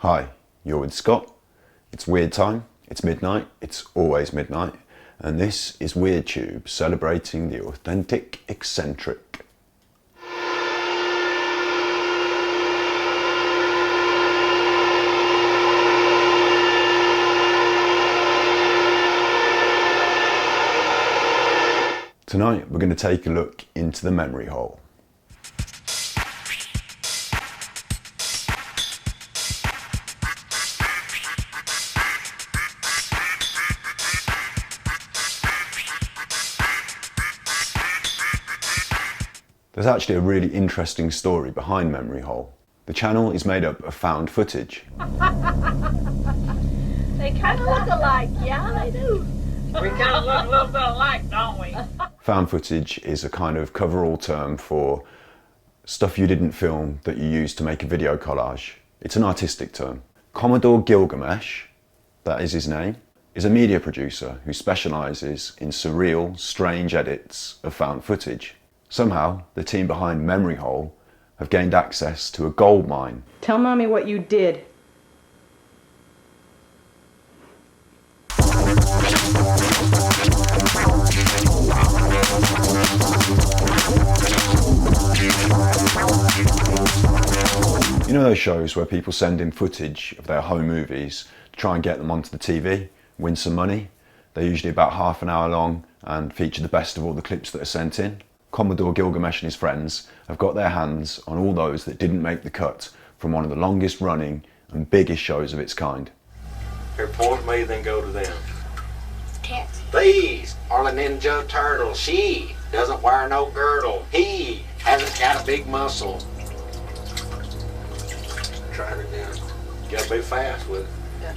Hi, you're with Scott. It's weird time, it's midnight, it's always midnight, and this is WeirdTube celebrating the authentic eccentric. Tonight we're going to take a look into the memory hole. There's actually a really interesting story behind Memory Hole. The channel is made up of found footage. They kind of look alike, yeah, they do. We kind of look a little bit alike, don't we? Found footage is a kind of cover-all term for stuff you didn't film that you used to make a video collage. It's an artistic term. Commodore Gilgamesh, that is his name, is a media producer who specialises in surreal, strange edits of found footage. Somehow, the team behind Memory Hole have gained access to a gold mine. Tell Mommy what you did. You know those shows where people send in footage of their home movies to try and get them onto the TV, win some money? They're usually about half an hour long and feature the best of all the clips that are sent in. Commodore Gilgamesh and his friends have got their hands on all those that didn't make the cut from one of the longest running and biggest shows of its kind. Here, point to me, then go to them. Cats. These are the Ninja Turtles. She doesn't wear no girdle. He hasn't got a big muscle. Try it again. You gotta be fast with it. Yeah.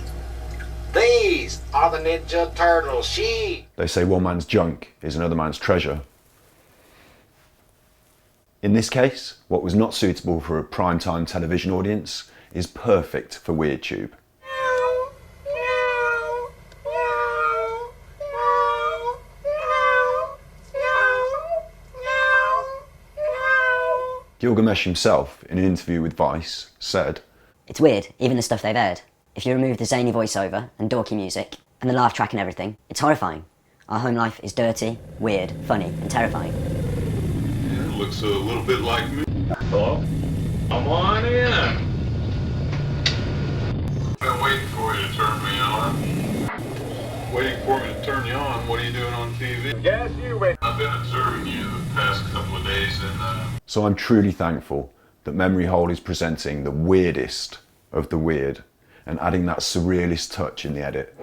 These are the Ninja Turtles. She. They say one man's junk is another man's treasure. In this case, what was not suitable for a primetime television audience is perfect for WeirdTube. Gilgamesh himself, in an interview with Vice, said, "It's weird, even the stuff they've aired. If you remove the zany voiceover and dorky music, and the laugh track and everything, it's horrifying. Our home life is dirty, weird, funny, and terrifying." Yeah, it looks a little bit like me. Hello? Come on in. Been waiting for you to turn me on. Waiting for me to turn you on? What are you doing on TV? Yes, you wait. I've been observing you the past couple of days and So I'm truly thankful that Memory Hole is presenting the weirdest of the weird and adding that surrealist touch in the edit.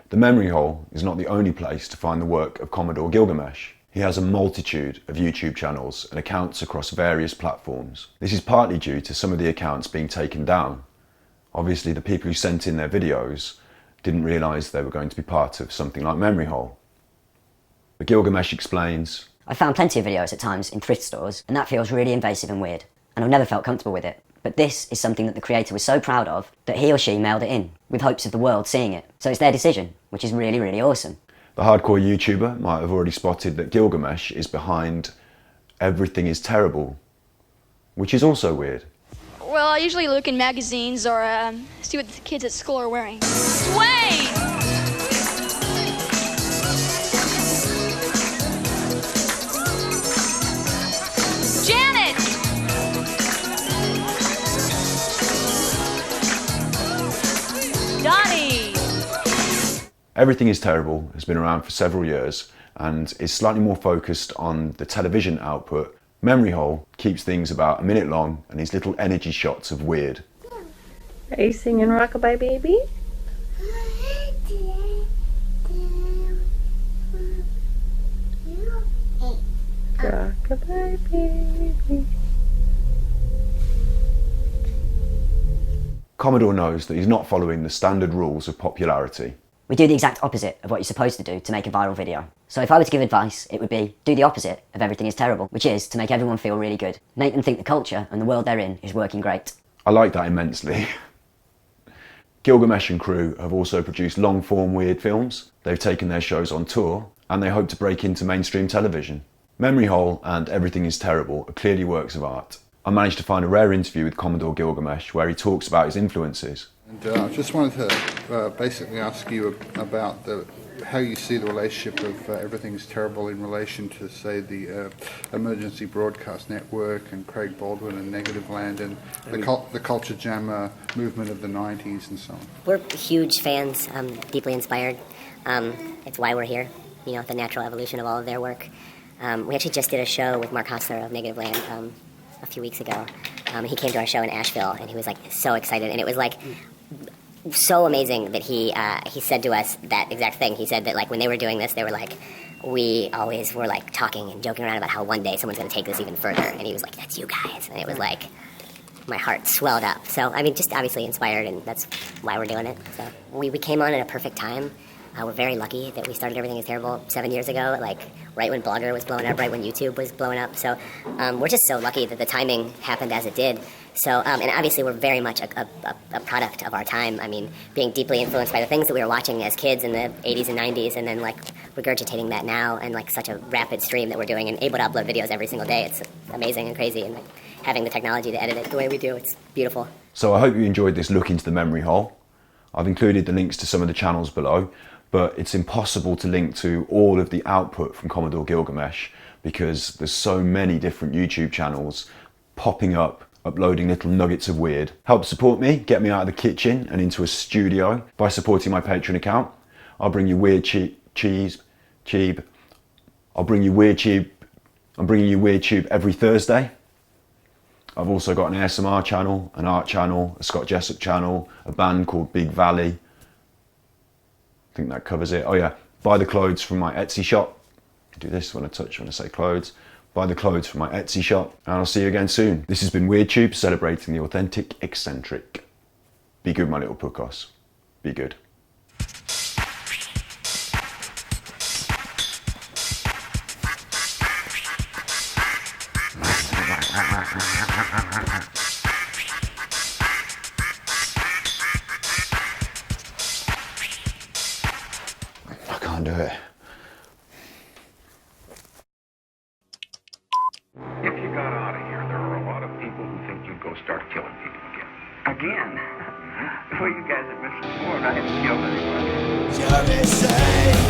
The Memory Hole is not the only place to find the work of Commodore Gilgamesh. He has a multitude of YouTube channels and accounts across various platforms. This is partly due to some of the accounts being taken down. Obviously, the people who sent in their videos didn't realise they were going to be part of something like Memory Hole. But Gilgamesh explains, "I've found plenty of videos at times in thrift stores, and that feels really invasive and weird, and I've never felt comfortable with it. But this is something that the creator was so proud of that he or she mailed it in, with hopes of the world seeing it. So it's their decision, which is really, really awesome." The hardcore YouTuber might have already spotted that Gilgamesh is behind Everything is Terrible, which is also weird. Well, I usually look in magazines or see what the kids at school are wearing. Sway! Janet! Donnie! Everything is Terrible has been around for several years and is slightly more focused on the television output. Memory Hole keeps things about a minute long and these little energy shots of weird. Are you singing Rockabye Baby? Rockabye Baby. Commodore knows that he's not following the standard rules of popularity. We do the exact opposite of what you're supposed to do to make a viral video. So if I were to give advice, it would be, do the opposite of Everything is Terrible, which is to make everyone feel really good. Make them think the culture and the world they're in is working great. I like that immensely. Gilgamesh and crew have also produced long-form weird films. They've taken their shows on tour and they hope to break into mainstream television. Memory Hole and Everything is Terrible are clearly works of art. I managed to find a rare interview with Commodore Gilgamesh where he talks about his influences. And I just wanted to basically ask you about how you see the relationship of Everything's Terrible in relation to, say, the Emergency Broadcast Network and Craig Baldwin and Negative Land and the Culture Jam movement of the 90s and so on. We're huge fans, deeply inspired. It's why we're here, you know, the natural evolution of all of their work. We actually just did a show with Mark Hostler of Negative Land a few weeks ago. He came to our show in Asheville, and he was like so excited, and it was like so amazing that he said to us that exact thing. He said that like when they were doing this, they were like, we always were like talking and joking around about how one day someone's going to take this even further, and he was like, that's you guys, and it was like my heart swelled up. So I mean, just obviously inspired, and that's why we're doing it. So we came on at a perfect time. We're very lucky that we started Everything is Terrible 7 years ago, like right when Blogger was blowing up, right when YouTube was blowing up. So we're just so lucky that the timing happened as it did. So, and obviously we're very much a product of our time. I mean, being deeply influenced by the things that we were watching as kids in the 80s and 90s, and then like regurgitating that now, and like such a rapid stream that we're doing, and able to upload videos every single day. It's amazing and crazy, and like, having the technology to edit it the way we do, it's beautiful. So I hope you enjoyed this look into the memory hole. I've included the links to some of the channels below, but it's impossible to link to all of the output from Commodore Gilgamesh because there's so many different YouTube channels popping up, uploading little nuggets of weird. Help support me, get me out of the kitchen and into a studio by supporting my Patreon account. I'll bring you weird cheeb. I'll bring you WeirdTube. I'm bringing you WeirdTube every Thursday. I've also got an ASMR channel, an art channel, a Scott Jessup channel, a band called Big Valley. I think that covers it. Oh yeah, buy the clothes from my Etsy shop. Do this when I say clothes. Buy the clothes from my Etsy shop, and I'll see you again soon. This has been WeirdTube, celebrating the authentic eccentric. Be good, my little puckos. Be good. I can't do it. If you got out of here, there are a lot of people who think you'd go start killing people again. Again? Well, you guys have been informed. I haven't killed anyone. Johnny say